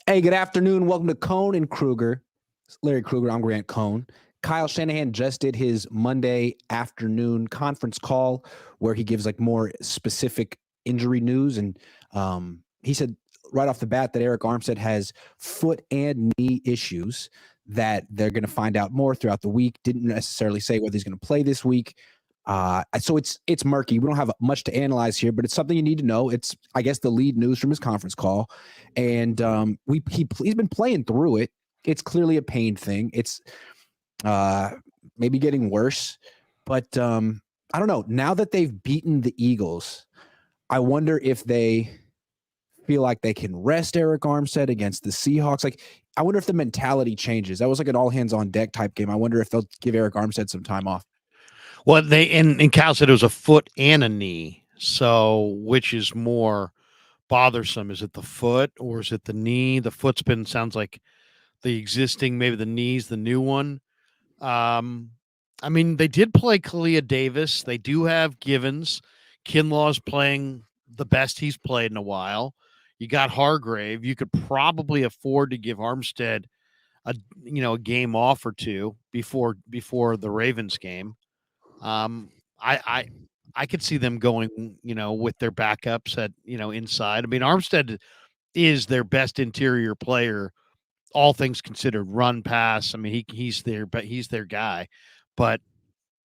Hey, good afternoon. Welcome to Cohn and Krueger. Larry Krueger, I'm Grant Cohn. Kyle Shanahan just did his Monday afternoon conference call where he gives like more specific injury news. And he said right off the bat that Arik Armstead has foot and knee issues that they're going to find out more throughout the week. Didn't necessarily say whether he's going to play this week. So it's murky. We don't have much to analyze here, but it's something you need to know. It's, I guess, the lead news from his conference call. And he's been playing through it. It's clearly a pain thing. It's maybe getting worse, but I don't know. Now that they've beaten the Eagles, I wonder if they feel like they can rest Arik Armstead against the Seahawks. Like, I wonder if the mentality changes. That was like an all hands on deck type game. I wonder if they'll give Arik Armstead some time off. Well, and Cal said it was a foot and a knee. So which is more bothersome? Is it the foot or is it the knee? The foot's been sounds like the existing, maybe the knee's the new one. I mean, they did play Kalia Davis. They do have Givens. Kinlaw's playing the best he's played in a while. You got Hargrave. You could probably afford to give Armstead a game off or two before the Ravens game. I could see them going, with their backups at, inside. I mean, Armstead is their best interior player, all things considered. Run, pass. I mean, he's their guy. But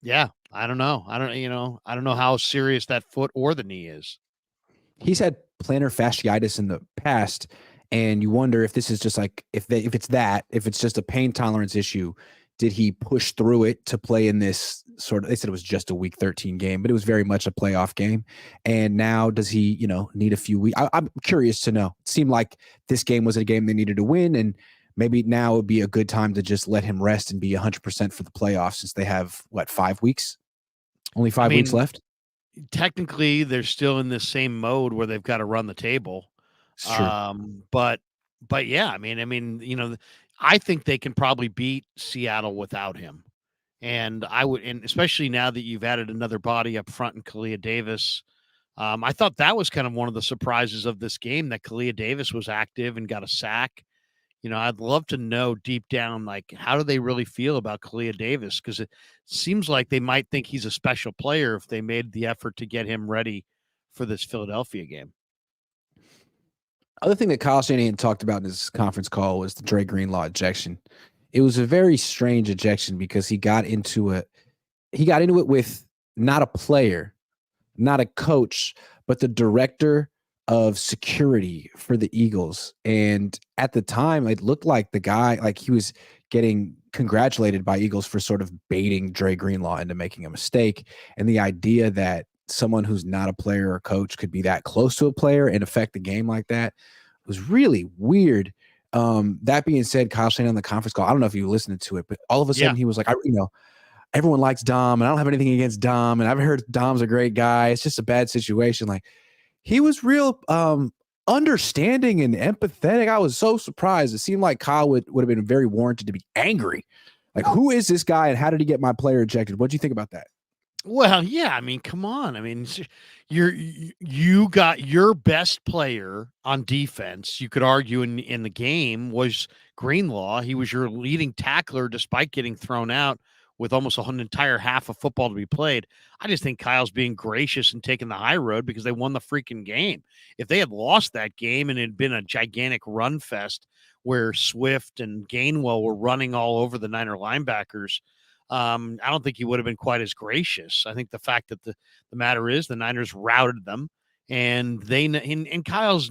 yeah, I don't know. I don't know how serious that foot or the knee is. He's had plantar fasciitis in the past, and you wonder if this is just like if it's just a pain tolerance issue. Did he push through it to play in this sort of, they said it was just a week 13 game, but it was very much a playoff game. And now does he, need a few weeks? I'm curious to know. It seemed like this game was a game they needed to win. And maybe now would be a good time to just let him rest and be 100% for the playoffs since they have 5 weeks, only 5 weeks left. Technically they're still in this same mode where they've got to run the table. Sure. But yeah, I mean, I think they can probably beat Seattle without him. And especially now that you've added another body up front in Kalia Davis. I thought that was kind of one of the surprises of this game, that Kalia Davis was active and got a sack. I'd love to know deep down, like, how do they really feel about Kalia Davis? Because it seems like they might think he's a special player if they made the effort to get him ready for this Philadelphia game. Other thing that Kyle Shanahan talked about in his conference call was the Dre Greenlaw ejection. It was a very strange ejection because he got into it with not a player, not a coach, but the director of security for the Eagles. And at the time, it looked like the guy, like he was getting congratulated by Eagles for sort of baiting Dre Greenlaw into making a mistake. And the idea that someone who's not a player or coach could be that close to a player and affect the game like that was really weird. That being said, Kyle Shanahan on the conference call, I don't know if you listened to it, but all of a sudden he was like, everyone likes Dom, and I don't have anything against Dom, and I've heard Dom's a great guy. It's just a bad situation. Like, he was real understanding and empathetic. I was so surprised. It seemed like Kyle would have been very warranted to be angry. Like, who is this guy, and how did he get my player ejected? What do you think about that? Well, yeah, I mean, come on. I mean, you got your best player on defense. You could argue in the game was Greenlaw. He was your leading tackler despite getting thrown out with almost an entire half of football to be played. I just think Kyle's being gracious and taking the high road because they won the freaking game. If they had lost that game and it had been a gigantic run fest where Swift and Gainwell were running all over the Niner linebackers, I don't think he would have been quite as gracious. I think the fact that the matter is the Niners routed them, and Kyle's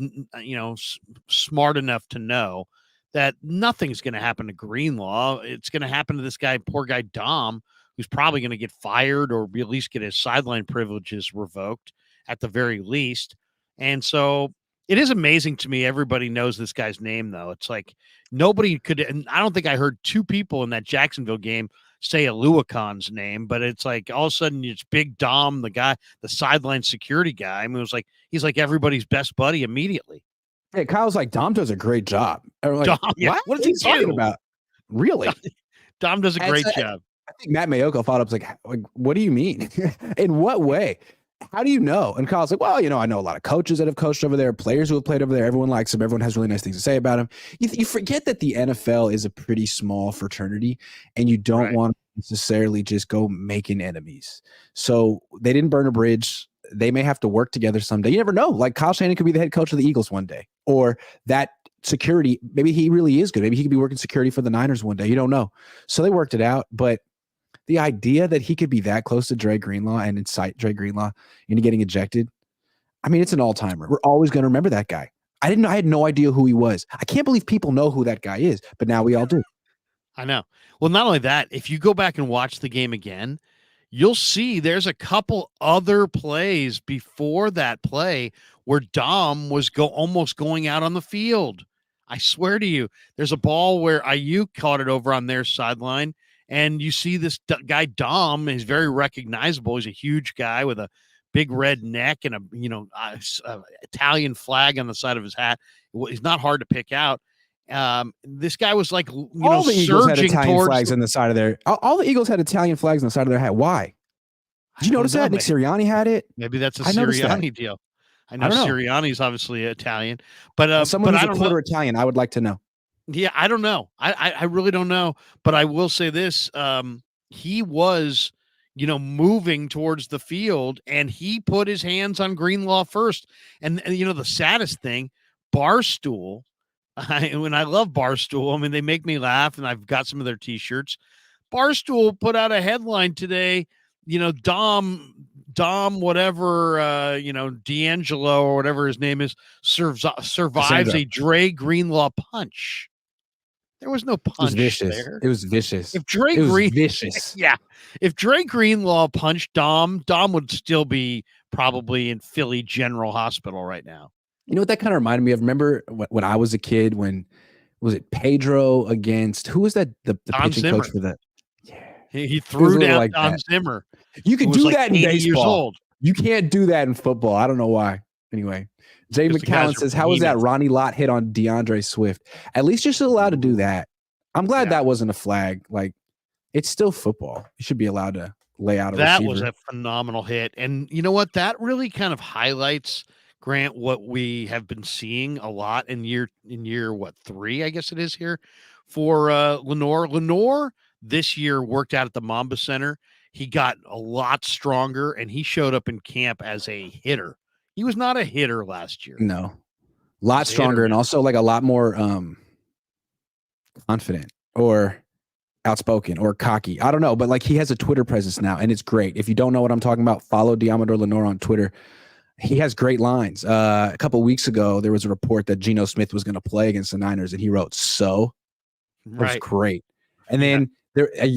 smart enough to know that nothing's going to happen to Greenlaw. It's going to happen to this guy, poor guy Dom, who's probably going to get fired or at least get his sideline privileges revoked at the very least. And so it is amazing to me. Everybody knows this guy's name, though. It's like nobody could, and I don't think I heard two people in that Jacksonville game say Aluakon's name, but it's like all of a sudden it's Big Dom, the guy, the sideline security guy. I mean, it was like he's like everybody's best buddy immediately. Hey, Kyle's like, Dom does a great job. Like, Dom, yeah. What is he talking about? Really? Dom does a great job. I think Matt Mayoko followed up like, what do you mean? In what way? how do you know? And Kyle's like, well, I know a lot of coaches that have coached over there, players who have played over there. Everyone likes him. Everyone has really nice things to say about him. You forget that the NFL is a pretty small fraternity, and you don't want to necessarily just go making enemies. So they didn't burn a bridge. They may have to work together someday. You never know. Like Kyle Shanahan could be the head coach of the Eagles one day, or that security. Maybe he really is good. Maybe he could be working security for the Niners one day. You don't know. So they worked it out, but the idea that he could be that close to Dre Greenlaw and incite Dre Greenlaw into getting ejected, I mean, it's an all-timer. We're always going to remember that guy. I had no idea who he was. I can't believe people know who that guy is, but now we all do. I know. Well, not only that, if you go back and watch the game again, you'll see there's a couple other plays before that play where Dom was almost going out on the field. I swear to you, there's a ball where Ayuk caught it over on their sideline. And you see this guy, Dom, is very recognizable. He's a huge guy with a big red neck and a Italian flag on the side of his hat. He's not hard to pick out. This guy was like, all the Eagles had Italian flags on the side of their. All the Eagles had Italian flags on the side of their hat. Why? Did you notice that? Nick Sirianni had it. Maybe that's a Sirianni deal. I know Sirianni's obviously Italian, but someone who's a quarter Italian, I would like to know. Yeah, I don't know. I really don't know. But I will say this: he was, moving towards the field, and he put his hands on Greenlaw first. And the saddest thing, Barstool. When I love Barstool, I mean, they make me laugh, and I've got some of their T-shirts. Barstool put out a headline today. Dom, whatever, D'Angelo or whatever his name is, survives a Dre Greenlaw punch. There was no punch there. It was vicious. If Dre if Dre Greenlaw punched Dom would still be probably in Philly General Hospital right now. You know what that kind of reminded me of? Remember when I was a kid, when was it Pedro against who was that? The pitching Zimmer. Coach for that? Yeah, he threw down like Don Zimmer. You could do that in baseball. You can't do that in football. I don't know why. Anyway. Jay McCowan says, how was that Ronnie Lott hit on DeAndre Swift? At least you're still allowed to do that. I'm glad that wasn't a flag. Like, it's still football. You should be allowed to lay out a receiver. That was a phenomenal hit. And you know what? That really kind of highlights, Grant, what we have been seeing a lot in year 3, I guess it is here, for Lenore. Lenore this year worked out at the Mamba Center. He got a lot stronger, and he showed up in camp as a hitter. He was not a hitter last year. No. A lot stronger and also like a lot more confident or outspoken or cocky. I don't know, but like he has a Twitter presence now, and it's great. If you don't know what I'm talking about, follow Diamador Lenore on Twitter. He has great lines. A couple of weeks ago, there was a report that Geno Smith was going to play against the Niners, and he wrote, so. It was great. And then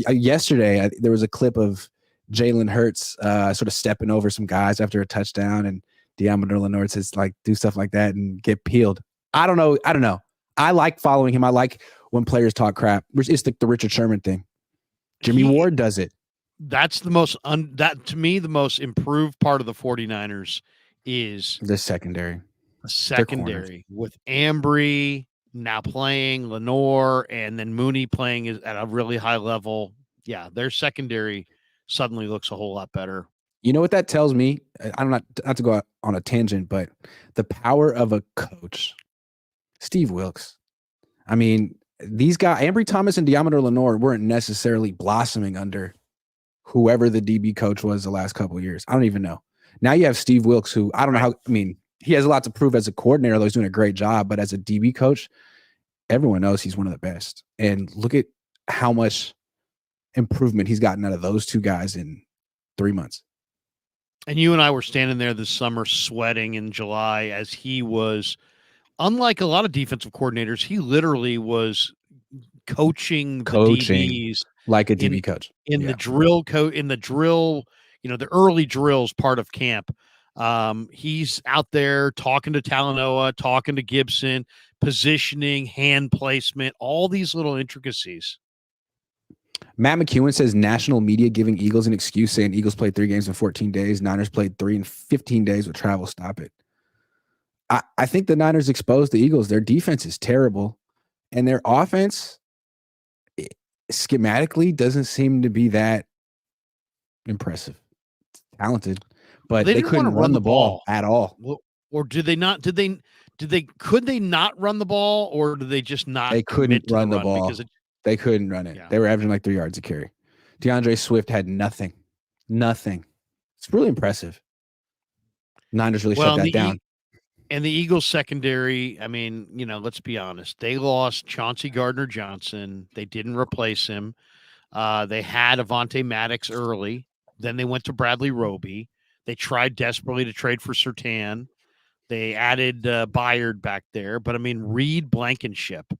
yesterday, there was a clip of Jalen Hurts sort of stepping over some guys after a touchdown, and Diamador Lenore says, like, do stuff like that and get peeled. I don't know. I like following him. I like when players talk crap. It's the Richard Sherman thing. Jimmy Ward does it. That's the most to me, the most improved part of the 49ers is the secondary. With Ambry now playing, Lenore, and then Mooney playing at a really high level. Yeah, their secondary suddenly looks a whole lot better. You know what that tells me? I'm not to go on a tangent, but the power of a coach, Steve Wilkes. I mean, these guys, Ambry Thomas and Diamador Lenore, weren't necessarily blossoming under whoever the DB coach was the last couple of years. I don't even know. Now you have Steve Wilkes, who I don't know how. I mean, he has a lot to prove as a coordinator, though he's doing a great job. But as a DB coach, everyone knows he's one of the best. And look at how much improvement he's gotten out of those two guys in 3 months. And you and I were standing there this summer sweating in July as he was, unlike a lot of defensive coordinators, he literally was coaching the DBs like a DB coach in the drill the early drills part of camp. He's out there talking to Talanoa, talking to Gibson, positioning, hand placement, all these little intricacies. Matt McEwen says national media giving Eagles an excuse, saying Eagles played 3 games in 14 days. Niners played 3 in 15 days with travel. Stop it. I think the Niners exposed the Eagles. Their defense is terrible, and their offense schematically doesn't seem to be that impressive. It's talented, but They they didn't want to couldn't run the ball ball. at all. Well, or did they not? Could they not run the ball, or did they just not They commit couldn't to the run the run? Because ball. They couldn't run it. yeah. They were averaging like 3 yards a carry. DeAndre Swift had nothing. Nothing. It's really impressive. Niners really shut that down. And the Eagles secondary, I mean, let's be honest. They lost Chauncey Gardner-Johnson. They didn't replace him. They had Avonte Maddox early. Then they went to Bradley Roby. They tried desperately to trade for Surtain. They added Byard back there. But, I mean, Reed Blankenship,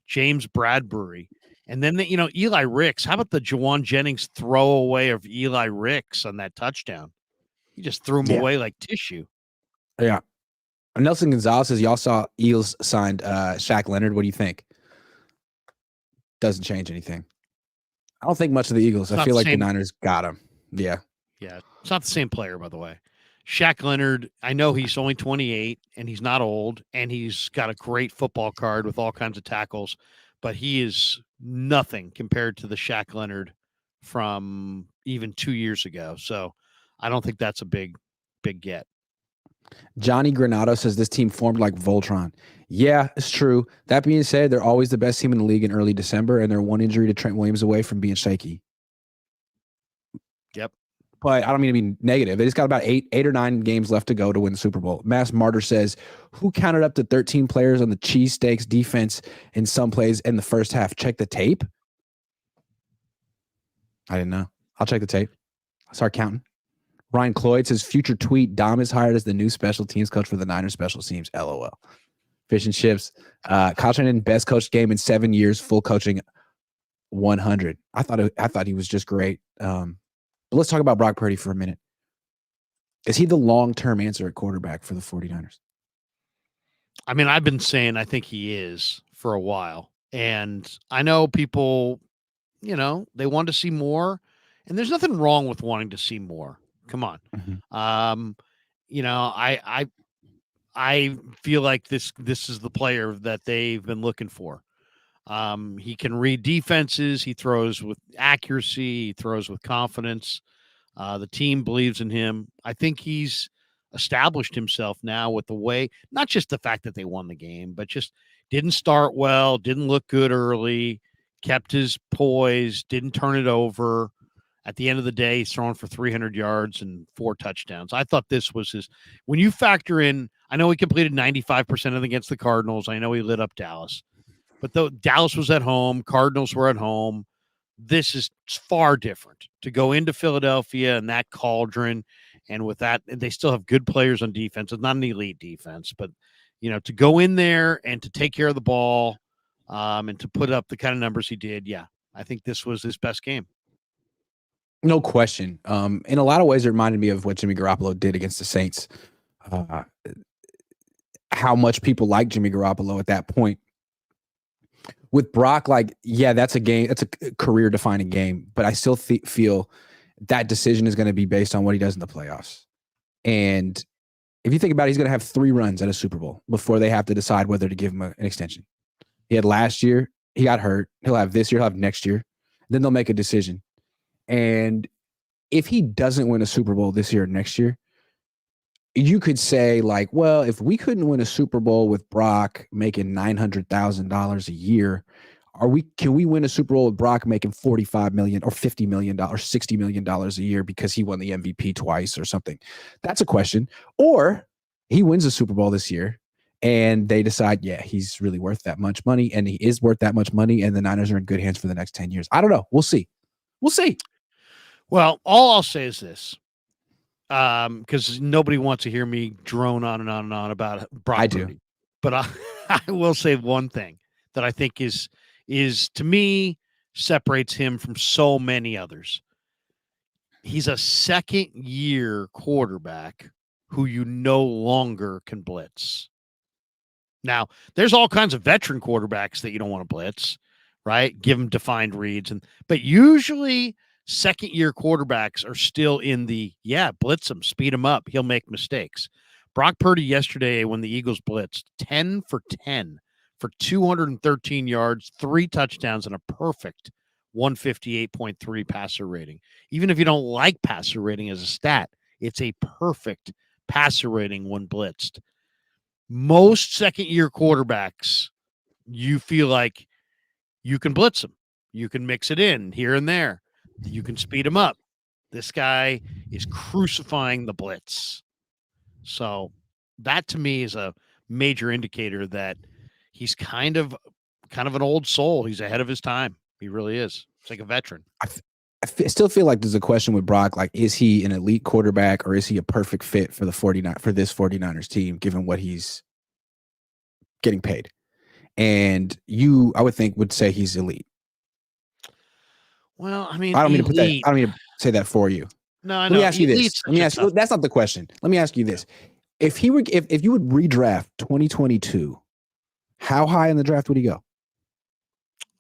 James Bradbury. And then, Eli Ricks. How about the Jawan Jennings throwaway of Eli Ricks on that touchdown? He just threw him away like tissue. Yeah. Nelson Gonzalez says, y'all saw Eagles signed Shaq Leonard. What do you think? Doesn't change anything. I don't think much of the Eagles. I feel like the Niners got him. Yeah. Yeah. It's not the same player, by the way. Shaq Leonard, I know he's only 28 and he's not old and he's got a great football card with all kinds of tackles, but he is nothing compared to the Shaq Leonard from even 2 years ago. So I don't think that's a big get. Johnny Granado says this team formed like Voltron. Yeah, it's true. That being said, they're always the best team in the league in early December, and they're one injury to Trent Williams away from being shaky. Yep. But I don't mean to be negative. They just got about eight or 9 games left to go to win the Super Bowl. Mass Martyr says, who counted up to 13 players on the cheesesteaks defense in some plays in the first half? Check the tape. I didn't know. I'll check the tape. I'll start counting. Ryan Cloyd says, future tweet, Dom is hired as the new special teams coach for the Niners special teams. LOL. Fish and chips. Kyle Shanahan, best coached game in 7 years, full coaching 100. I thought he was just great. But let's talk about Brock Purdy for a minute. Is he the long-term answer at quarterback for the 49ers? I mean, I've been saying I think he is for a while. And I know people, they want to see more. And there's nothing wrong with wanting to see more. Come on. Mm-hmm. I feel like this is the player that they've been looking for. He can read defenses. He throws with accuracy. He throws with confidence. The team believes in him. I think he's established himself now with the way, not just the fact that they won the game, but just didn't start well, didn't look good early, kept his poise, didn't turn it over. At the end of the day, he's throwing for 300 yards and 4 touchdowns. I thought this was his. When you factor in, I know he completed 95% of them against the Cardinals. I know he lit up Dallas. But though Dallas was at home, Cardinals were at home, this is far different. To go into Philadelphia and that cauldron, and with that, they still have good players on defense. It's not an elite defense, but to go in there and to take care of the ball, and to put up the kind of numbers he did, yeah, I think this was his best game. No question. In a lot of ways, it reminded me of what Jimmy Garoppolo did against the Saints. How much people like Jimmy Garoppolo at that point. With Brock, that's a game. That's a career-defining game. But I still feel that decision is going to be based on what he does in the playoffs. And if you think about it, he's going to have 3 runs at a Super Bowl before they have to decide whether to give him an extension. He had last year. He got hurt. He'll have this year. He'll have next year. Then they'll make a decision. And if he doesn't win a Super Bowl this year or next year, you could say well, if we couldn't win a Super Bowl with Brock making $900,000 a year, can we win a Super Bowl with Brock making $45 million or $50 million or $60 million a year because he won the MVP twice or something? That's a question. Or he wins a Super Bowl this year and they decide, yeah, he's really worth that much money, and he is worth that much money, and the Niners are in good hands for the next 10 years. I don't know. We'll see. Well, all I'll say is this, because nobody wants to hear me drone on and on and on about Brock Purdy. Do. But I will say one thing that I think is to me separates him from so many others. He's a second-year quarterback who you no longer can blitz. Now, there's all kinds of veteran quarterbacks that you don't want to blitz, right? Give them defined reads, but usually second-year quarterbacks are still in the, blitz him, speed him up. He'll make mistakes. Brock Purdy yesterday, when the Eagles blitzed, 10 for 10 for 213 yards, 3 touchdowns, and a perfect 158.3 passer rating. Even if you don't like passer rating as a stat, It's a perfect passer rating when blitzed. Most second-year quarterbacks, you feel like you can blitz them. You can mix it in here and there. You can speed them up. This guy is crucifying the blitz. So that to me is a major indicator that he's kind of an old soul. He's ahead of his time. He really is. It's like a veteran. I still feel like there's a question with Brock. Like, is he an elite quarterback or is he a perfect fit for the 49ers team, given what he's getting paid? And you, I would think, would say he's elite. Well, I mean, I don't mean to put that. I don't mean to say that for you. No, I Let know. me ask you this. Let me ask you. That's not the question. Let me ask you this: if you would redraft 2022, how high in the draft would he go?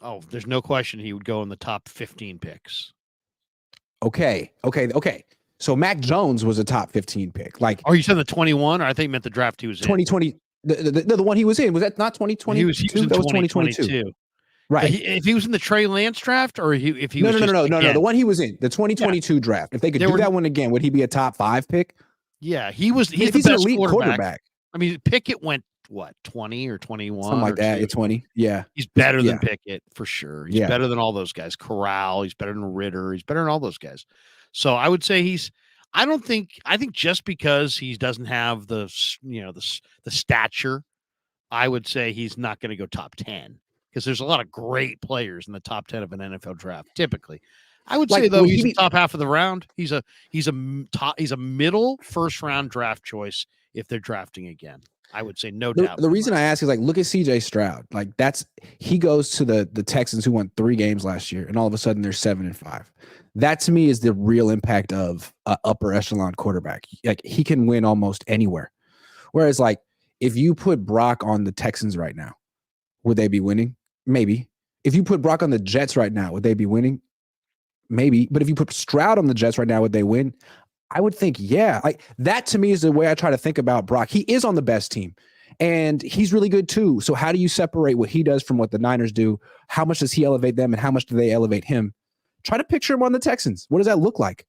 Oh, there's no question he would go in the top 15 picks. Okay. So Mac Jones was a top 15 pick. Like, are you saying the 21? Or I think you meant the draft he was in. 2020. The one he was in, was that not 2022? He was in 2022. Right. If he was in the Trey Lance draft, or if he was no, the one he was in, the 2022 draft. If they could do that one again, would he be a top 5 pick? Yeah, he's the he's best an elite quarterback. I mean, Pickett went what, 20 or 21, something like that. 20. Yeah, he's better than Pickett for sure. He's better than all those guys. Corral, he's better than Ritter. He's better than all those guys. So I would say I think just because he doesn't have the stature, I would say he's not going to go top 10. Because there's a lot of great players in the top 10 of an NFL draft. Typically, I would say though he's the top half of the round. He's a middle first round draft choice if they're drafting again. I would say no doubt. The reason I ask is, like, look at CJ Stroud. Like, he goes to the Texans, who won 3 games last year, and all of a sudden they're 7-5. That to me is the real impact of an upper echelon quarterback. Like, he can win almost anywhere. Whereas, like, if you put Brock on the Texans right now, would they be winning? Maybe. If you put Brock on the Jets right now, would they be winning? Maybe. But if you put Stroud on the Jets right now, would they win? I would think, yeah. Like, that to me is the way I try to think about Brock. He is on the best team, and he's really good too. So how do you separate what he does from what the Niners do? How much does he elevate them, and how much do they elevate him? Try to picture him on the Texans. What does that look like?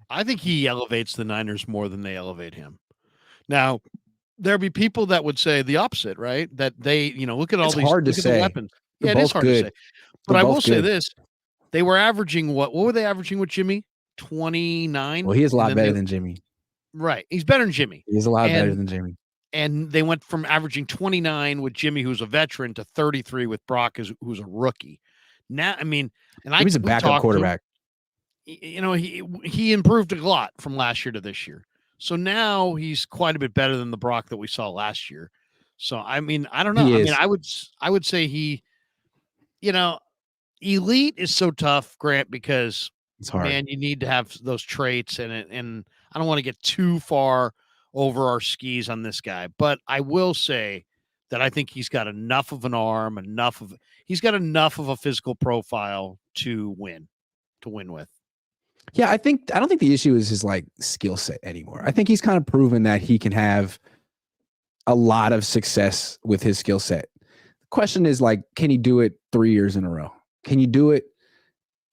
I think he elevates the Niners more than they elevate him. Now, there'd be people that would say the opposite, right? That they, look at all these hard to say. weapons. Yeah, it is hard to say. But I will say this. They were averaging what were they averaging with Jimmy? 29. Well, he is a lot better than Jimmy. Right. He's better than Jimmy. He's a lot better than Jimmy. And they went from averaging 29 with Jimmy, who's a veteran, to 33 with Brock, who's a rookie. Now, I mean, and he's a backup quarterback. He improved a lot from last year to this year. So now he's quite a bit better than the Brock that we saw last year. So, I mean, I don't know. I mean, I would say he, elite is so tough, Grant, because it's hard. Man, you need to have those traits, and I don't want to get too far over our skis on this guy, but I will say that I think he's got enough of an arm, he's got enough of a physical profile to win with. Yeah, I don't think the issue is his like skill set anymore. I think he's kind of proven that he can have a lot of success with his skill set. The question is, like, can he do it 3 years in a row? Can you do it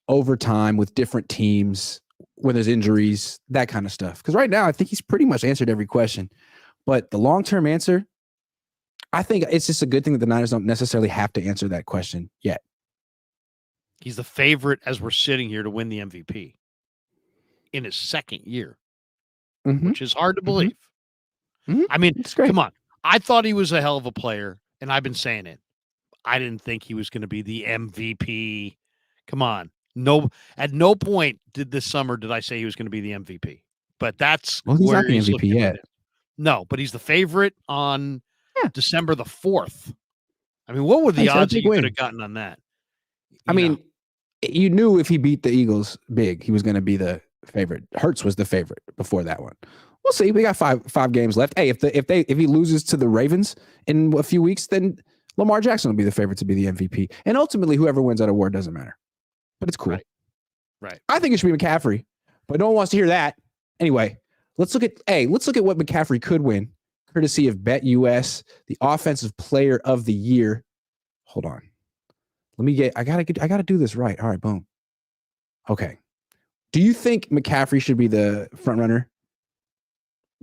over time with different teams when there's injuries, that kind of stuff? Because right now, I think he's pretty much answered every question. But the long-term answer, I think it's just a good thing that the Niners don't necessarily have to answer that question yet. He's the favorite as we're sitting here to win the MVP in his second year, which is hard to believe. Mm-hmm. I mean, come on. I thought he was a hell of a player, and I've been saying it. I didn't think he was going to be the MVP. Come on. No, at no point this summer did I say he was going to be the MVP. But that's he's not the MVP yet. No, but he's the favorite on December the 4th. I mean, what were the odds that you could have gotten on that? I mean, you knew if he beat the Eagles big, he was going to be the favorite. Hurts was the favorite before that one. We'll see. We got five games left. Hey, if he loses to the Ravens in a few weeks, then Lamar Jackson will be the favorite to be the MVP. And ultimately, whoever wins that award doesn't matter. But it's cool. Right. I think it should be McCaffrey, but no one wants to hear that. Anyway, let's look at what McCaffrey could win, courtesy of BetUS, the Offensive Player of the Year. Hold on. I gotta do this right. All right, boom. Okay. Do you think McCaffrey should be the front runner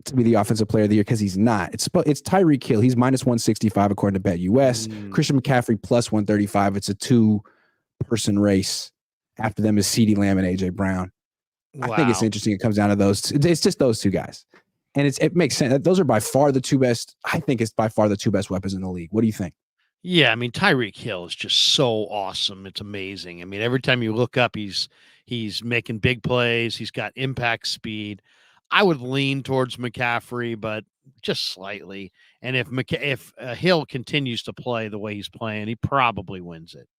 to be the offensive player of the year because he's not. It's Tyreek Hill. He's minus 165 according to BetUS. Christian McCaffrey plus 135. It's a 2-person race. After them is CeeDee Lamb and AJ Brown. Wow. I think it's interesting. It comes down to those. It's just those two guys, and it makes sense. Those are by far the two best. I think it's by far the two best weapons in the league. What do you think? Yeah, I mean Tyreek Hill is just so awesome. It's amazing. I mean, every time you look up, he's making big plays. He's got impact speed. I would lean towards McCaffrey, but just slightly. And if Hill continues to play the way he's playing, he probably wins it.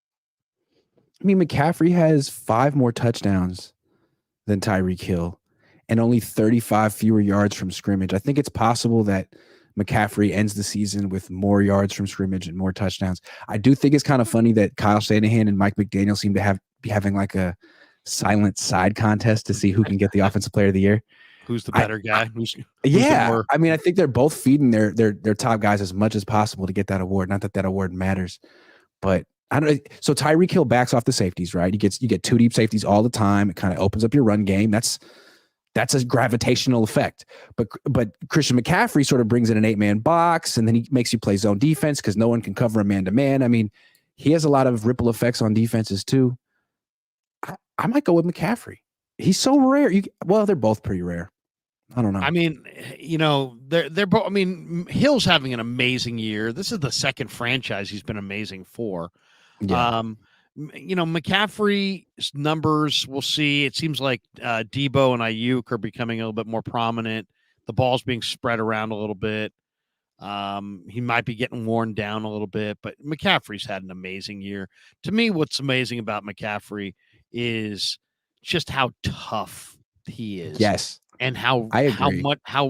I mean, McCaffrey has 5 more touchdowns than Tyreek Hill and only 35 fewer yards from scrimmage. I think it's possible that McCaffrey ends the season with more yards from scrimmage and more touchdowns. I do think it's kind of funny that Kyle Shanahan and Mike McDaniel seem to be having like a silent side contest to see who can get the offensive player of the year. Who's the better guy? Who's I mean, I think they're both feeding their top guys as much as possible to get that award. Not that award matters, but I don't know. So Tyreek Hill backs off the safeties, right? You get 2 deep safeties all the time. It kind of opens up your run game. That's a gravitational effect. But Christian McCaffrey sort of brings in an 8-man box, and then he makes you play zone defense because no one can cover a man-to-man. I mean, he has a lot of ripple effects on defenses too. I might go with McCaffrey. He's so rare. They're both pretty rare. I don't know. I mean, they're both. I mean, Hill's having an amazing year. This is the second franchise he's been amazing for. Yeah. McCaffrey's numbers, we'll see. It seems like Debo and Ayuk are becoming a little bit more prominent. The ball's being spread around a little bit. He might be getting worn down a little bit, but McCaffrey's had an amazing year. To me, what's amazing about McCaffrey is just how tough he is. Yes. And how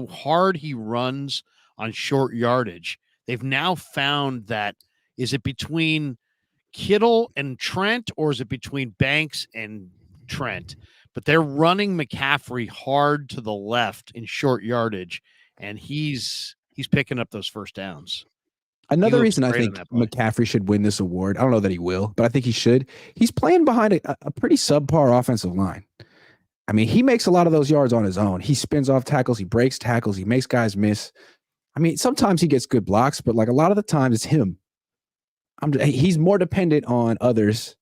hard he runs on short yardage. They've now found that, is it between Kittle and Trent, or is it between Banks and Trent? But they're running McCaffrey hard to the left in short yardage, and he's picking up those first downs. Another reason I think McCaffrey should win this award, I don't know that he will, but I think he should. He's playing behind a pretty subpar offensive line. I mean, he makes a lot of those yards on his own. He spins off tackles. He breaks tackles. He makes guys miss. I mean, sometimes he gets good blocks, but like a lot of the time it's him. He's more dependent on others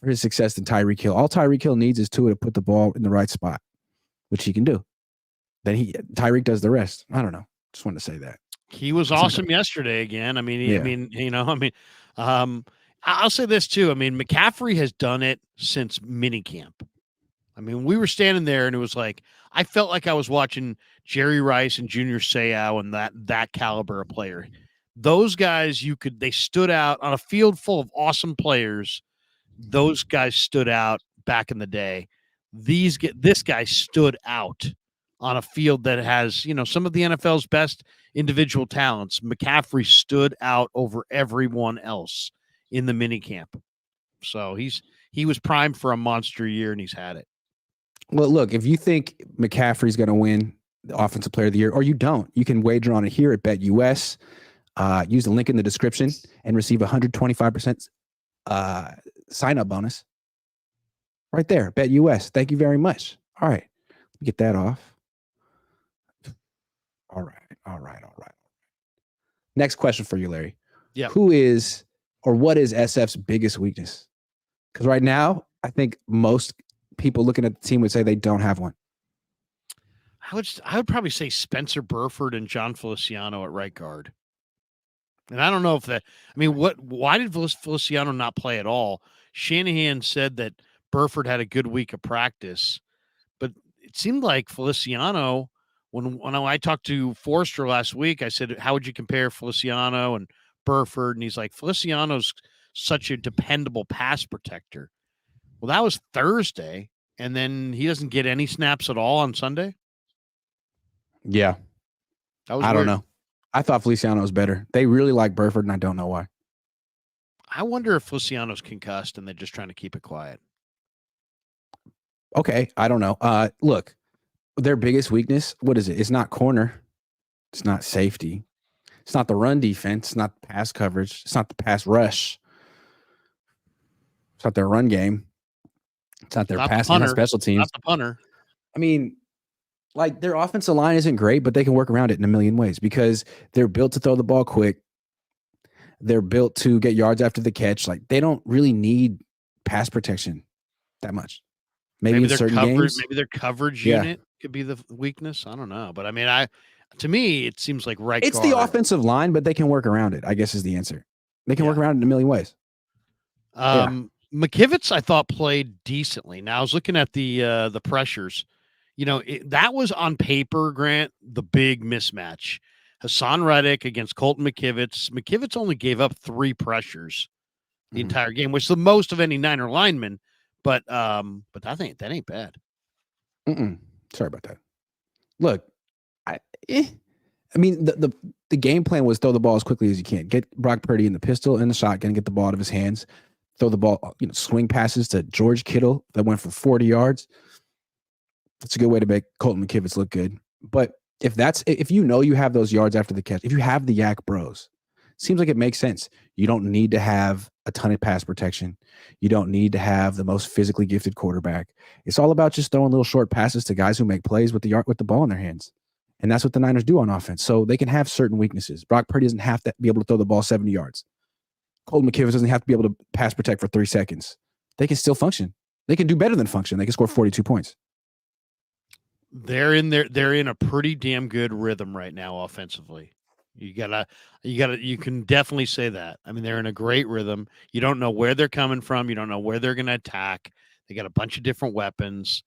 for his success than Tyreek Hill. All Tyreek Hill needs is Tua to put the ball in the right spot, which he can do. Then Tyreek does the rest. I don't know. Just wanted to say that. He was awesome yesterday again. I mean, I'll say this too. I mean, McCaffrey has done it since minicamp. I mean, we were standing there and it was like, I felt like I was watching Jerry Rice and Junior Seau and that caliber of player. Those guys, they stood out on a field full of awesome players. Those guys stood out back in the day. This guy stood out on a field that has, some of the NFL's best individual talents. McCaffrey stood out over everyone else in the minicamp. So he was primed for a monster year and he's had it. Well, look, if you think McCaffrey's going to win the Offensive Player of the Year, or you don't, you can wager on it here at BetUS. Use the link in the description and receive 125% sign-up bonus. Right there, BetUS. Thank you very much. All right, let me get that off. All right. Next question for you, Larry. Yeah. Who is or what is SF's biggest weakness? Because right now, I think most people looking at the team would say they don't have one. I would probably say Spencer Burford and John Feliciano at right guard. And I don't know if why did Feliciano not play at all? Shanahan said that Burford had a good week of practice, but it seemed like Feliciano, when I talked to Forrester last week, I said, how would you compare Feliciano and Burford? And he's like, Feliciano's such a dependable pass protector. Well, that was Thursday, and then he doesn't get any snaps at all on Sunday? Yeah. I don't know. I thought Feliciano was better. They really like Burford, and I don't know why. I wonder if Feliciano's concussed and they're just trying to keep it quiet. Okay, I don't know. Look, their biggest weakness, what is it? It's not corner. It's not safety. It's not the run defense. It's not pass coverage. It's not the pass rush. It's not their run game. It's not their passing, not special teams. Not the punter. I mean, Like their offensive line isn't great, but they can work around it in a million ways because they're built to throw the ball quick. They're built to get yards after the catch. Like they don't really need pass protection that much. Maybe in certain games. Maybe their coverage Yeah. unit could be the weakness. I don't know, but I mean, to me, it seems like right It's guard. the offensive line, but they can work around it, I guess is the answer. They can work Yeah. around it in a million ways. McKivitz, I thought, played decently. Now I was looking at the pressures. You know, that was on paper, Grant, the big mismatch. Hassan Reddick against Colton McKivitz. McKivitz only gave up 3 pressures the entire game, which is the most of any Niner lineman. But that ain't bad. Sorry about that. Look, I mean the game plan was throw the ball as quickly as you can. Get Brock Purdy in the pistol and the shotgun, get the ball out of his hands, throw the ball, swing passes to George Kittle that went for 40 yards. That's a good way to make Colton McKivitz look good. But if you have those yards after the catch, if you have the Yak Bros, seems like it makes sense. You don't need to have a ton of pass protection. You don't need to have the most physically gifted quarterback. It's all about just throwing little short passes to guys who make plays with the ball in their hands. And that's what the Niners do on offense. So they can have certain weaknesses. Brock Purdy doesn't have to be able to throw the ball 70 yards. Colton McKivitz doesn't have to be able to pass protect for 3 seconds. They can still function. They can do better than function. They can score 42 points. They're in a pretty damn good rhythm right now offensively. You can definitely say that. I mean, they're in a great rhythm. You don't know where they're coming from. You don't know where they're going to attack. They got a bunch of different weapons.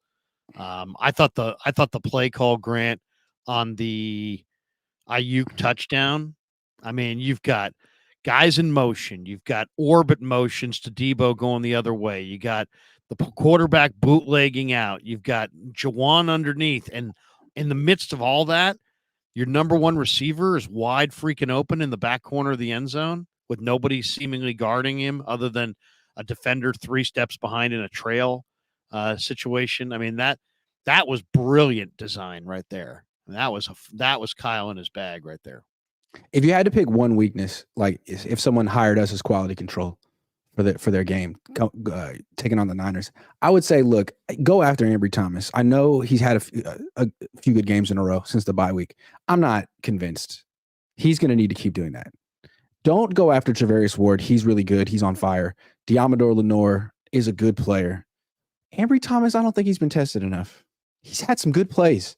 I thought the play call, Grant, on the Ayuk touchdown. I mean, you've got guys in motion. You've got orbit motions to Debo going the other way. You got the quarterback bootlegging out. You've got Jawan underneath. And in the midst of all that, your number one receiver is wide freaking open in the back corner of the end zone with nobody seemingly guarding him other than a defender 3 steps behind in a trail situation. I mean, that was brilliant design right there. That was Kyle in his bag right there. If you had to pick one weakness, like if someone hired us as quality control for their game, taking on the Niners, I would say, look, go after Ambry Thomas. I know he's had a few good games in a row since the bye week. I'm not convinced. He's going to need to keep doing that. Don't go after Travarius Ward. He's really good. He's on fire. Diamador Lenore is a good player. Ambry Thomas, I don't think he's been tested enough. He's had some good plays.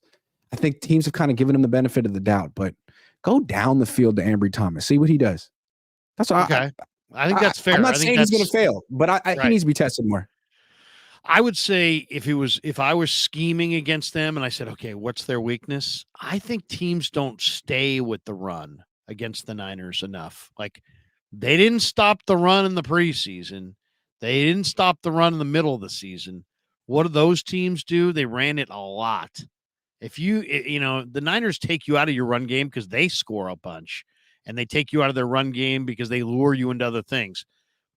I think teams have kind of given him the benefit of the doubt, but go down the field to Ambry Thomas. See what he does. That's all. Okay. I think that's fair. I'm not saying he's going to fail, but he needs to be tested more. I would say if I was scheming against them and I said, okay, what's their weakness? I think teams don't stay with the run against the Niners enough. Like they didn't stop the run in the preseason. They didn't stop the run in the middle of the season. What do those teams do? They ran it a lot. If the Niners take you out of your run game because they score a bunch, and they take you out of their run game because they lure you into other things.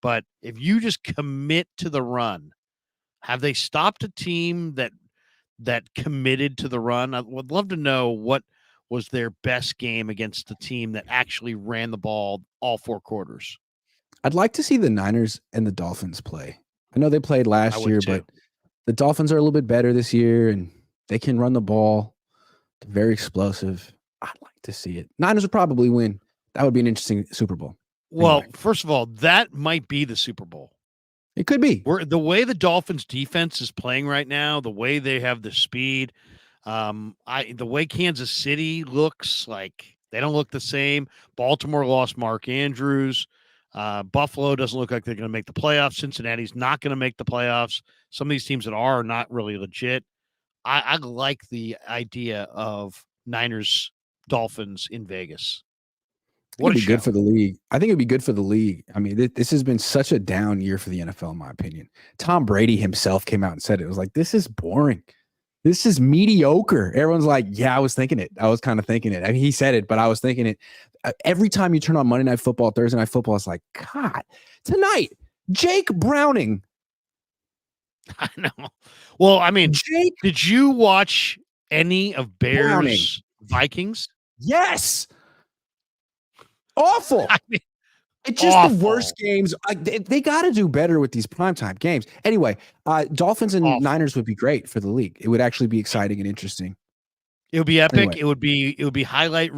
But if you just commit to the run, have they stopped a team that committed to the run? I would love to know what was their best game against a team that actually ran the ball all 4 quarters. I'd like to see the Niners and the Dolphins play. I know they played last year, but the Dolphins are a little bit better this year, and they can run the ball. They're very explosive. I'd like to see it. Niners would probably win. That would be an interesting Super Bowl. Well, first of all, that might be the Super Bowl. It could be. The way the Dolphins defense is playing right now, the way they have the speed, the way Kansas City looks, like they don't look the same. Baltimore lost Mark Andrews. Buffalo doesn't look like they're going to make the playoffs. Cincinnati's not going to make the playoffs. Some of these teams that are not really legit. I like the idea of Niners Dolphins in Vegas. What would be good for the league. I think it'd be good for the league. I mean, this has been such a down year for the NFL, in my opinion. Tom Brady himself came out and said it was like, this is boring. This is mediocre. Everyone's like, yeah, I was thinking it. I was kind of thinking it. I mean, he said it, but I was thinking it. Every time you turn on Monday Night Football, Thursday Night Football, it's like, God, tonight, Jake Browning. I know. Well, I mean, Jake, did you watch any of Bears Browning. Vikings? Yes. Awful. I mean, it's just the worst games. They got to do better with these primetime games. Anyway, Dolphins and Niners would be great for the league. It would actually be exciting and interesting. It would be epic. Anyway, It would be highlight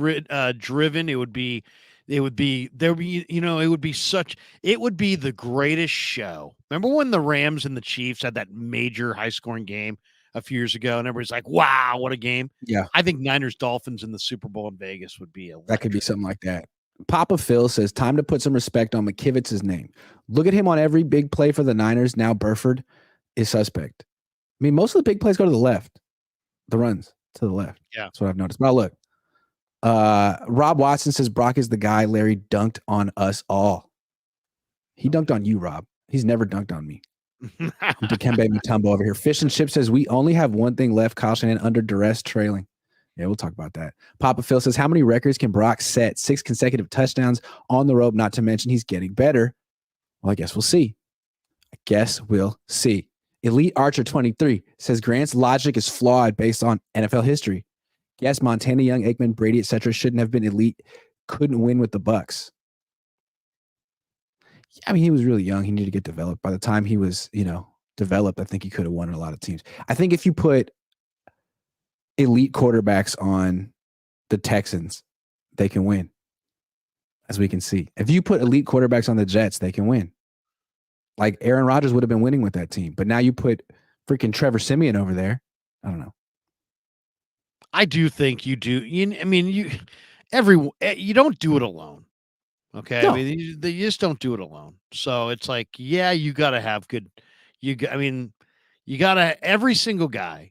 driven. It would be there would be it would be such it would be the greatest show. Remember when the Rams and the Chiefs had that major high scoring game a few years ago and everybody's like, "Wow, what a game." yeah, I think Niners Dolphins in the Super Bowl in Vegas would be that could be electric. something like that. Papa Phil says, time to put some respect on McKivitz's name. Look at him on every big play for the Niners. Now Burford is suspect. I mean, most of the big plays go to the left. The runs to the left. Yeah. That's what I've noticed. But look, Rob Watson says Brock is the guy Larry dunked on us all. He dunked on you, Rob. He's never dunked on me. Dikembe Mutombo over here. Fish and Chip says we only have one thing left. Kyle Shanahan under duress, trailing. Yeah, we'll talk about that. Papa Phil says, how many records can Brock set? 6 consecutive touchdowns on the rope, not to mention he's getting better. Well, I guess we'll see. Elite Archer 23 says Grant's logic is flawed based on NFL history. Yes, Montana, Young, Aikman, Brady, etc. shouldn't have been elite. Couldn't win with the Bucks. I mean, he was really young. He needed to get developed. By the time he was, developed, I think he could have won in a lot of teams. I think if you put elite quarterbacks on the Texans, they can win, as we can see. If you put elite quarterbacks on the Jets, they can win. Like Aaron Rodgers would have been winning with that team. But now you put freaking Trevor Siemian over there. I don't know. I do think you do. You don't do it alone. Okay. No. I mean, you just don't do it alone. So it's like, yeah, you got to have good. You got to, every single guy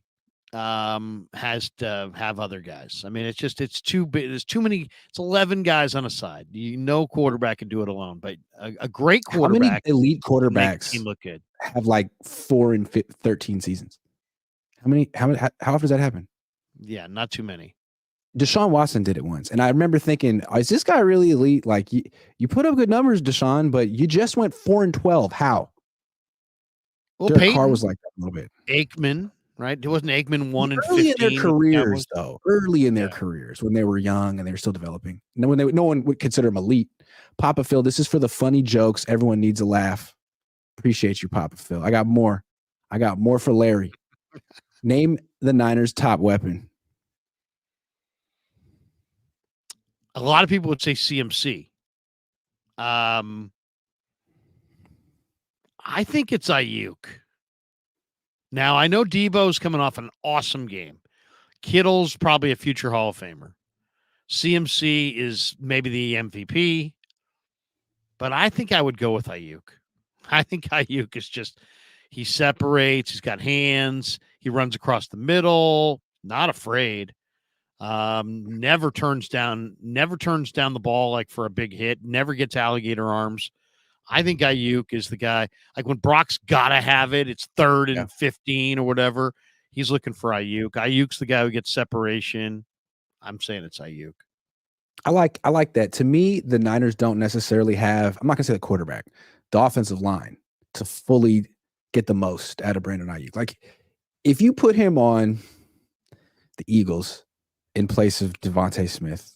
has to have other guys. I mean, it's too big. There's too many. It's 11 guys on a side. No quarterback can do it alone, but a great quarterback. How many elite Make the quarterbacks team look good? have like 4 and 13 seasons? How often does that happen? Yeah, not too many. Deshaun Watson did it once. And I remember thinking, is this guy really elite? Like you put up good numbers, Deshaun, but you just went 4 and 12. How? Well, Derek Carr was like that a little bit. Aikman, right? It wasn't Aikman 1 and 15 early in their careers, though. Early in their careers when they were young and they were still developing. No one would consider them elite. Papa Phil, this is for the funny jokes. Everyone needs a laugh. Appreciate you, Papa Phil. I got more for Larry. Name the Niners' top weapon. A lot of people would say CMC. I think it's Ayuk. Now, I know Debo's coming off an awesome game. Kittle's probably a future Hall of Famer. CMC is maybe the MVP. But I think I would go with Ayuk. I think Ayuk is just, he separates, he's got hands, he runs across the middle, not afraid. Never turns down the ball like for a big hit, never gets alligator arms. I think Ayuk is the guy. Like when Brock's gotta have it, it's 3rd and 15 or whatever. He's looking for Ayuk. Ayuk's the guy who gets separation. I'm saying it's Ayuk. I like that. To me, the Niners don't necessarily have, I'm not gonna say the quarterback, the offensive line to fully get the most out of Brandon Ayuk. Like if you put him on the Eagles in place of Devontae Smith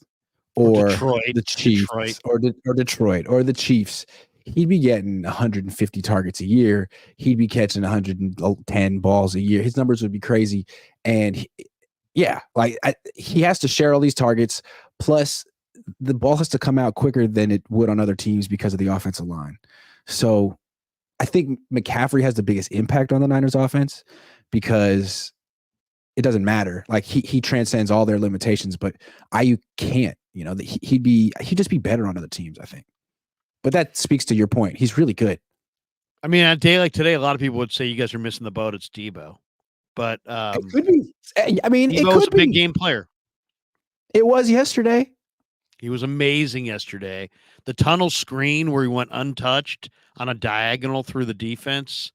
or the Chiefs or Detroit or the Chiefs, he'd be getting 150 targets a year. He'd be catching 110 balls a year. His numbers would be crazy. And he has to share all these targets. Plus, the ball has to come out quicker than it would on other teams because of the offensive line. So I think McCaffrey has the biggest impact on the Niners offense because it doesn't matter. Like he transcends all their limitations, but Ayuk can't, he'd just be better on other teams, I think. But that speaks to your point. He's really good. I mean, on a day like today, a lot of people would say you guys are missing the boat. It's Debo. But it could be. I mean, Debo it could was a be. big game player. It was yesterday. He was amazing yesterday. The tunnel screen where he went untouched on a diagonal through the defense.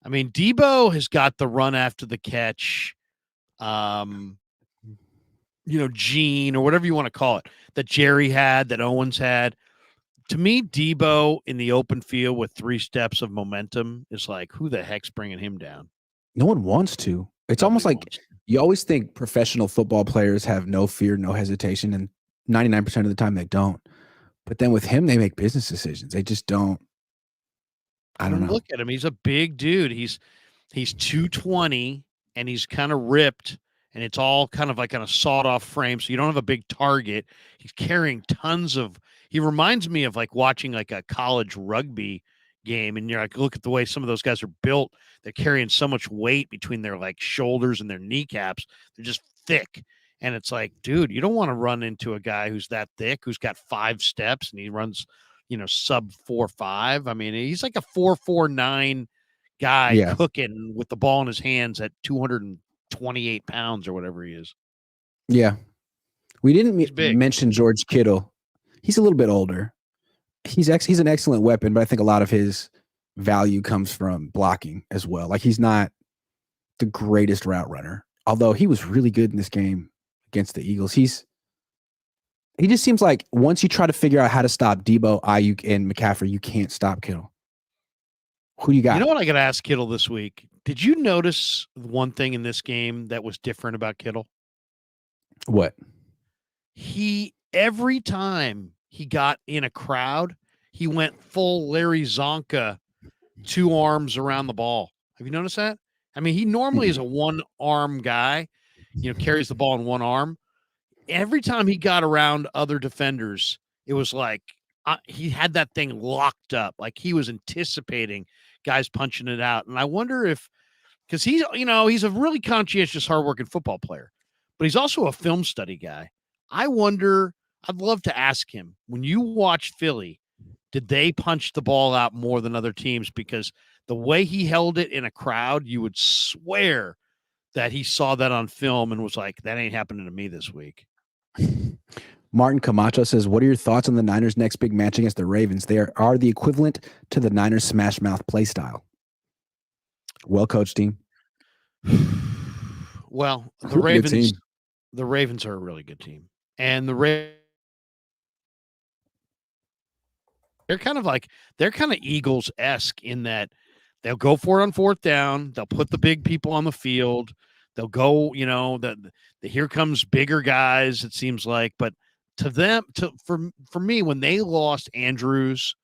I mean, Debo has got the run after the catch, gene or whatever you want to call it, that Jerry had, that Owens had. To me, Debo in the open field with 3 steps of momentum is like, who the heck's bringing him down? No one wants to. It's almost like you always think professional football players have no fear, no hesitation, and 99% of the time they don't. But then with him, they make business decisions. They just don't. I don't know. Look at him. He's a big dude. He's 220 and he's kind of ripped. and it's all kind of like on a sawed-off frame, so you don't have a big target. He's carrying tons of. He reminds me of like watching like a college rugby game, and you're like, look at the way some of those guys are built. They're carrying so much weight between their like shoulders and their kneecaps. They're just thick. And it's like, dude, you don't want to run into a guy who's that thick, who's got 5 steps and he runs, sub 4.5. I mean, he's like a 4.49 guy cooking with the ball in his hands at 228 pounds or whatever he is. Yeah. We didn't mention George Kittle. He's a little bit older. He's an excellent weapon, but I think a lot of his value comes from blocking as well. Like, he's not the greatest route runner, although he was really good in this game against the Eagles. He just seems like once you try to figure out how to stop Debo, Ayuk, and McCaffrey, you can't stop Kittle. Who do you got? You know what I got to ask Kittle this week? Did you notice one thing in this game that was different about Kittle? What? Every time he got in a crowd, he went full Larry Zonka, 2 arms around the ball. Have you noticed that? I mean, he normally is a one-arm guy, carries the ball in one arm. Every time he got around other defenders, it was like he had that thing locked up, like he was anticipating guys punching it out. And I wonder because he's a really conscientious, hardworking football player, but he's also a film study guy. I wonder, I'd love to ask him, when you watch Philly, did they punch the ball out more than other teams? Because the way he held it in a crowd, you would swear that he saw that on film and was like, that ain't happening to me this week. Martin Camacho says, what are your thoughts on the Niners' next big match against the Ravens? They are the equivalent to the Niners' smash mouth play style. Well-coached team. Well, the Ravens are a really good team. And they're kind of Eagles-esque in that they'll go for it on 4th down. They'll put the big people on the field. They'll go, the here comes bigger guys, it seems like. But to them, for me, when they lost Andrews,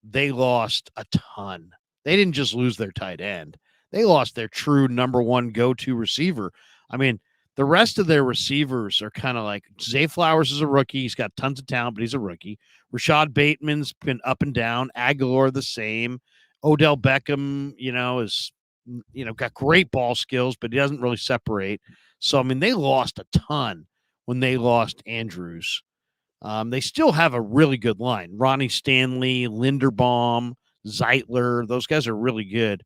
they lost a ton. They didn't just lose their tight end. They lost their true number 1 go-to receiver. I mean, the rest of their receivers are kind of like Zay Flowers is a rookie. He's got tons of talent, but he's a rookie. Rashad Bateman's been up and down. Aguilar the same. Odell Beckham, is got great ball skills, but he doesn't really separate. So, I mean, they lost a ton when they lost Andrews. They still have a really good line. Ronnie Stanley, Linderbaum, Zeitler, those guys are really good.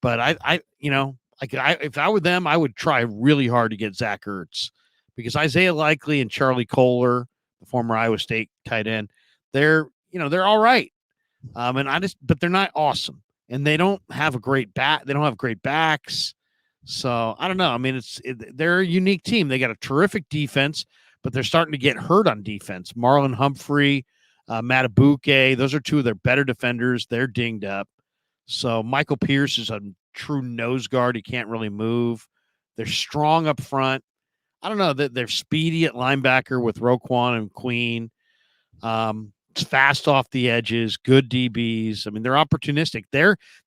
But if I were them, I would try really hard to get Zach Ertz, because Isaiah Likely and Charlie Kohler, the former Iowa State tight end, they're all right. But they're not awesome, and they don't have a great back. They don't have great backs. So I don't know. I mean, they're a unique team. They got a terrific defense, but they're starting to get hurt on defense. Marlon Humphrey, Matabuke, those are 2 of their better defenders. They're dinged up. So Michael Pierce is a true nose guard. He can't really move. They're strong up front. I don't know that they're speedy at linebacker with Roquan and Queen. It's fast off the edges, good DBs. I mean, they're opportunistic.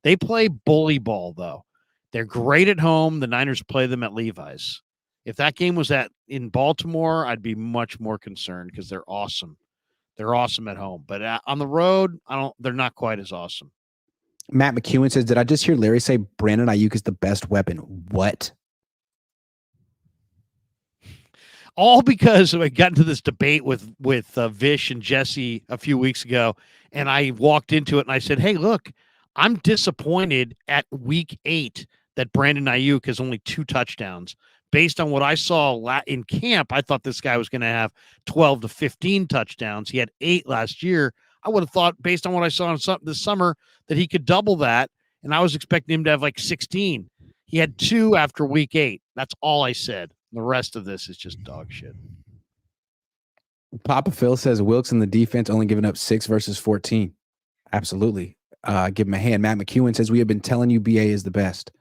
They play bully ball, though. They're great at home. The Niners play them at Levi's. If that game was in Baltimore, I'd be much more concerned, because they're awesome. They're awesome at home, but on the road, they're not quite as awesome. Matt McEwen says, did I just hear Larry say Brandon Ayuk is the best weapon? What? All because I got into this debate with Vish and Jesse a few weeks ago, and I walked into it and I said, hey, look, I'm disappointed at week 8 that Brandon Ayuk has only 2 touchdowns. Based on what I saw in camp, I thought this guy was going to have 12 to 15 touchdowns. He had 8 last year. I would have thought, based on what I saw this summer, that he could double that, and I was expecting him to have like 16. He had 2 after week 8. That's all I said. The rest of this is just dog shit. Papa Phil says Wilkes in the defense only giving up 6 versus 14. Absolutely. Give him a hand. Matt McEwen says, we have been telling you BA is the best.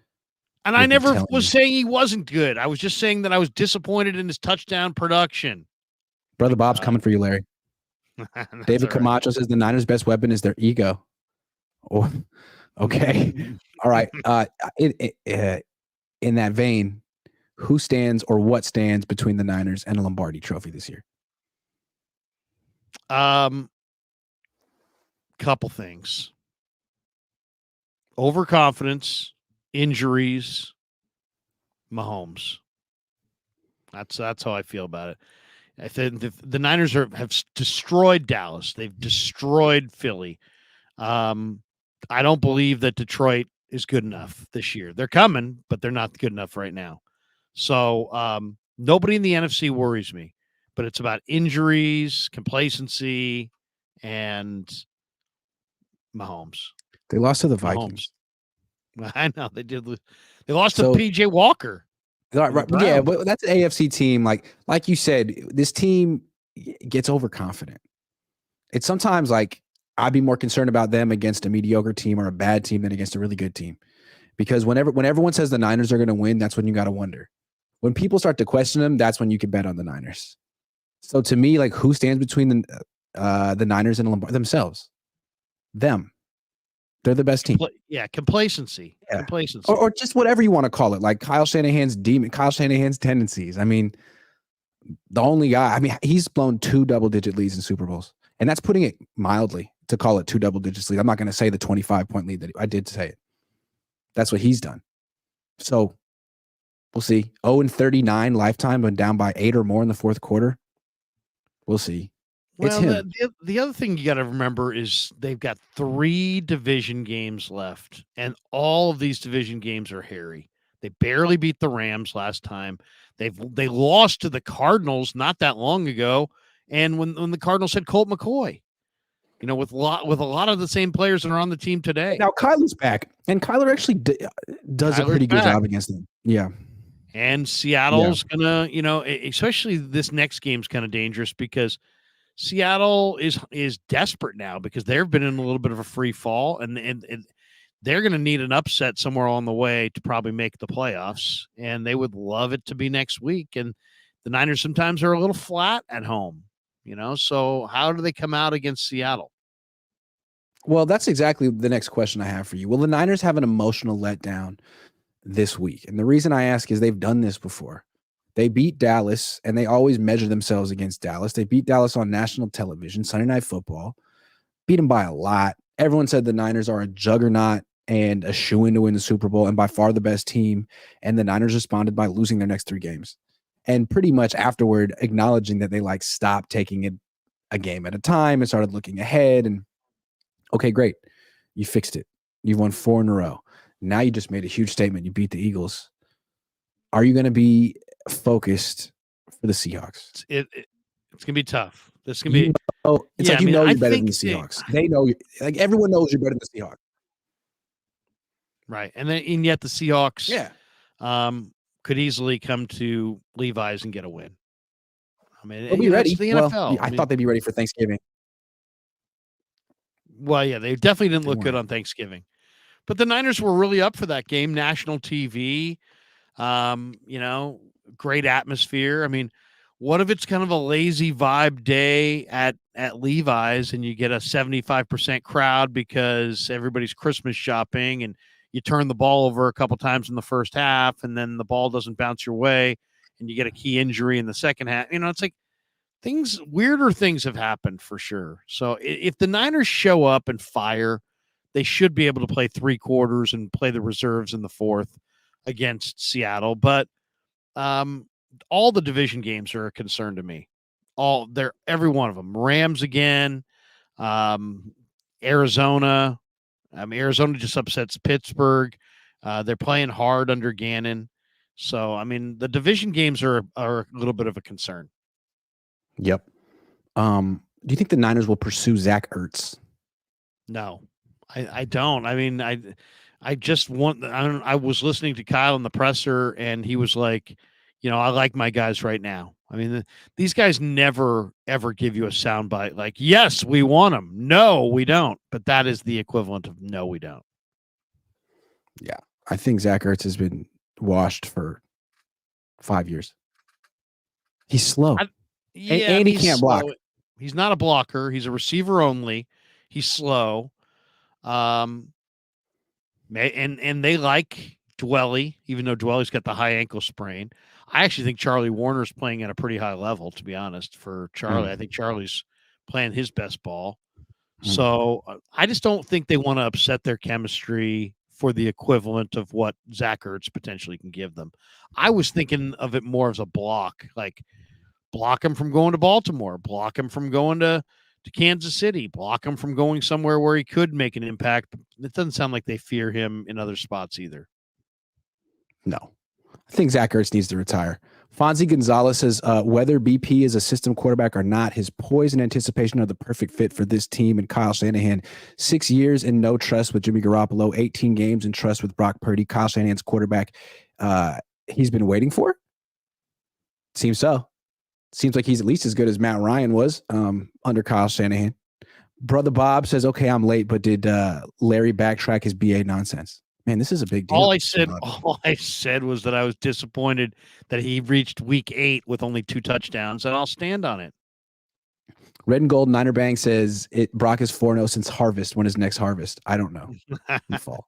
And I never was saying he wasn't good. I was just saying that I was disappointed in his touchdown production. Brother Bob's coming for you, Larry. David Camacho says the Niners' best weapon is their ego. Oh, okay. All right. In that vein, who stands or what stands between the Niners and a Lombardi trophy this year? Couple things. Overconfidence, injuries, Mahomes. That's how I feel about it. I think the Niners have destroyed Dallas. They've destroyed Philly. I don't believe that Detroit is good enough this year. They're coming, but they're not good enough right now. So nobody in the NFC worries me, but it's about injuries, complacency, and Mahomes. They lost to the Vikings. Mahomes. I know they did. They lost to PJ Walker. Right, yeah, but that's an AFC team. Like you said, this team gets overconfident. It's sometimes like I'd be more concerned about them against a mediocre team or a bad team than against a really good team. Because when everyone says the Niners are going to win, that's when you got to wonder. When people start to question them, that's when you can bet on the Niners. So to me, like, who stands between the Niners and Lombardi? Themselves. Them. They're the best team. Complacency. Yeah. Complacency. Or just whatever you want to call it. Like Kyle Shanahan's tendencies. I mean, the only guy, he's blown 2 double-digit leads in Super Bowls. And that's putting it mildly to call it 2 double-digit leads. I'm not going to say the 25-point lead that I did say it. That's what he's done. So we'll see. 0-39 lifetime, but down by 8 or more in the fourth quarter. We'll see. Well, the other thing you got to remember is they've got 3 division games left, and all of these division games are hairy. They barely beat the Rams last time. They lost to the Cardinals not that long ago, and when the Cardinals had Colt McCoy, with a lot of the same players that are on the team today. Now Kyler's back, and Kyler actually does a pretty good job against them. Yeah. And Seattle's gonna, especially this next game's kind of dangerous because Seattle is desperate now because they've been in a little bit of a free fall, and they're going to need an upset somewhere on the way to probably make the playoffs, and they would love it to be next week. And the Niners sometimes are a little flat at home, so how do they come out against Seattle? Well, that's exactly the next question I have for you. Will the Niners have an emotional letdown this week? And the reason I ask is they've done this before. They beat Dallas, and they always measure themselves against Dallas. They beat Dallas on national television, Sunday Night Football, beat them by a lot. Everyone said the Niners are a juggernaut and a shoo-in to win the Super Bowl and by far the best team. And the Niners responded by losing their next 3 games. And pretty much afterward, acknowledging that they stopped taking it a game at a time and started looking ahead. And okay, great. You fixed it. You've won 4 in a row. Now you just made a huge statement. You beat the Eagles. Are you going to be focused for the Seahawks? It's going to be tough. This can be. It's you're better than the Seahawks. They know you. Like everyone knows you're better than the Seahawks. Right, and yet the Seahawks, could easily come to Levi's and get a win. They'll be ready. The NFL. I thought they'd be ready for Thanksgiving. Well, yeah, they definitely didn't look good on Thanksgiving, but the Niners were really up for that game. National TV, great atmosphere. What if it's kind of a lazy vibe day at Levi's and you get a 75% crowd because everybody's Christmas shopping and you turn the ball over a couple times in the first half and then the ball doesn't bounce your way and you get a key injury in the second half? It's like weirder things have happened for sure. So if the Niners show up and fire, they should be able to play 3 quarters and play the reserves in the fourth against Seattle. But all the division games are a concern to me. Every one of them. Rams again, Arizona. Arizona just upsets Pittsburgh. They're playing hard under Gannon. So, the division games are a little bit of a concern. Yep. Do you think the Niners will pursue Zach Ertz? No, I don't. I just want. I was listening to Kyle in the presser, and he was like, I like my guys right now. These guys never, ever give you a soundbite like, yes, we want them. No, we don't. But that is the equivalent of no, we don't. Yeah. I think Zach Ertz has been washed for 5 years. He's slow. And he can't block. He's not a blocker. He's a receiver only. He's slow. And they like Dwelly, even though Dwelly's got the high ankle sprain. I actually think Charlie Warner's playing at a pretty high level, to be honest, for Charlie. I think Charlie's playing his best ball. So I just don't think they want to upset their chemistry for the equivalent of what Zach Ertz potentially can give them. I was thinking of it more as a block, like block him from going to Baltimore, block him from going to Kansas City, block him from going somewhere where he could make an impact. It doesn't sound like they fear him in other spots either. No. I think Zach Ertz needs to retire. Fonzie Gonzalez says, whether BP is a system quarterback or not, his poise and anticipation are the perfect fit for this team and Kyle Shanahan. 6 years and no trust with Jimmy Garoppolo, 18 games and trust with Brock Purdy. Kyle Shanahan's quarterback he's been waiting for? Seems so. Seems like he's at least as good as Matt Ryan was under Kyle Shanahan. Brother Bob says, okay, I'm late, but did Larry backtrack his BA nonsense? Man, this is a big deal. All I said was that I was disappointed that he reached week 8 with only 2 touchdowns, and I'll stand on it. Red and Gold Niner Bang says Brock is 4-0 since harvest. When is next harvest? I don't know. In fall.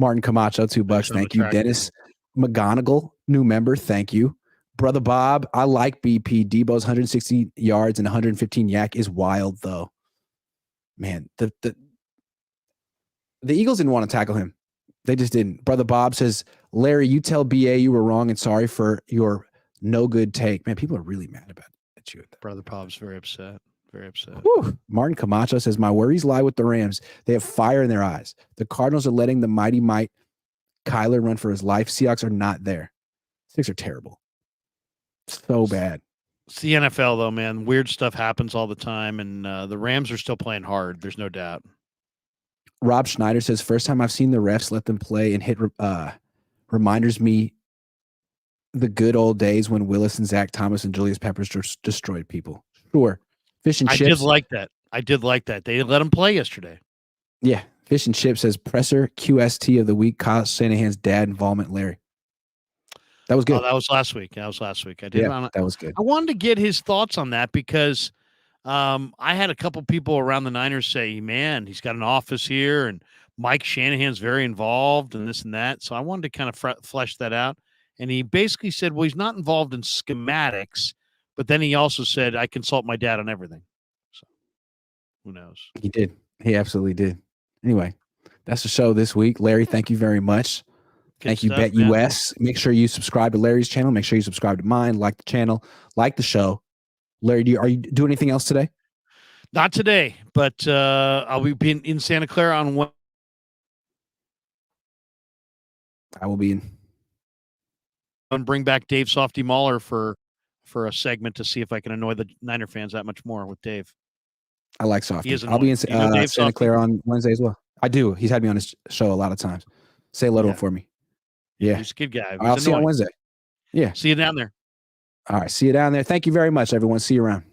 Martin Camacho, $2. Thank you. Dennis McGonigal, new member. Thank you. Brother Bob, I like BP. Debo's 160 yards and 115 yak is wild, though. Man, the Eagles didn't want to tackle him. They just didn't. Brother Bob says, Larry, you tell BA you were wrong and sorry for your no good take. Man, people are really mad at you. Brother Bob's very upset. Very upset. Whew. Martin Camacho says, my worries lie with the Rams. They have fire in their eyes. The Cardinals are letting the mighty might Kyler run for his life. Seahawks are not there. Seahawks are terrible. So bad. It's the NFL, though, man. Weird stuff happens all the time, and the Rams are still playing hard. There's no doubt. Rob Schneider says, first time I've seen the refs let them play and hit reminders me the good old days when Willis and Zach Thomas and Julius Peppers destroyed people. Sure. Fish and Chips. I did like that. They let them play yesterday. Yeah. Fish and Chips says, presser QST of the week, Kyle Shanahan's dad involvement, Larry. That was good. Oh, that was last week. I did. Yeah, that was good. I wanted to get his thoughts on that because I had a couple people around the Niners say, man, he's got an office here and Mike Shanahan's very involved and this and that. So I wanted to kind of flesh that out. And he basically said, well, he's not involved in schematics, but then he also said, I consult my dad on everything. So who knows? He did. He absolutely did. Anyway, that's the show this week. Larry, thank you very much. Thank you, BetUS. Make sure you subscribe to Larry's channel. Make sure you subscribe to mine. Like the channel. Like the show. Larry, are you doing anything else today? Not today, but I'll be in Santa Clara on Wednesday. I will be in. And bring back Dave Softy Mahler for a segment to see if I can annoy the Niner fans that much more with Dave. I like Softy. I'll be in Santa Clara on Wednesday as well. I do. He's had me on his show a lot of times. Say hello to him for me. Yeah. He's a good guy. I'll see you on Wednesday. Yeah. See you down there. All right. See you down there. Thank you very much, everyone. See you around.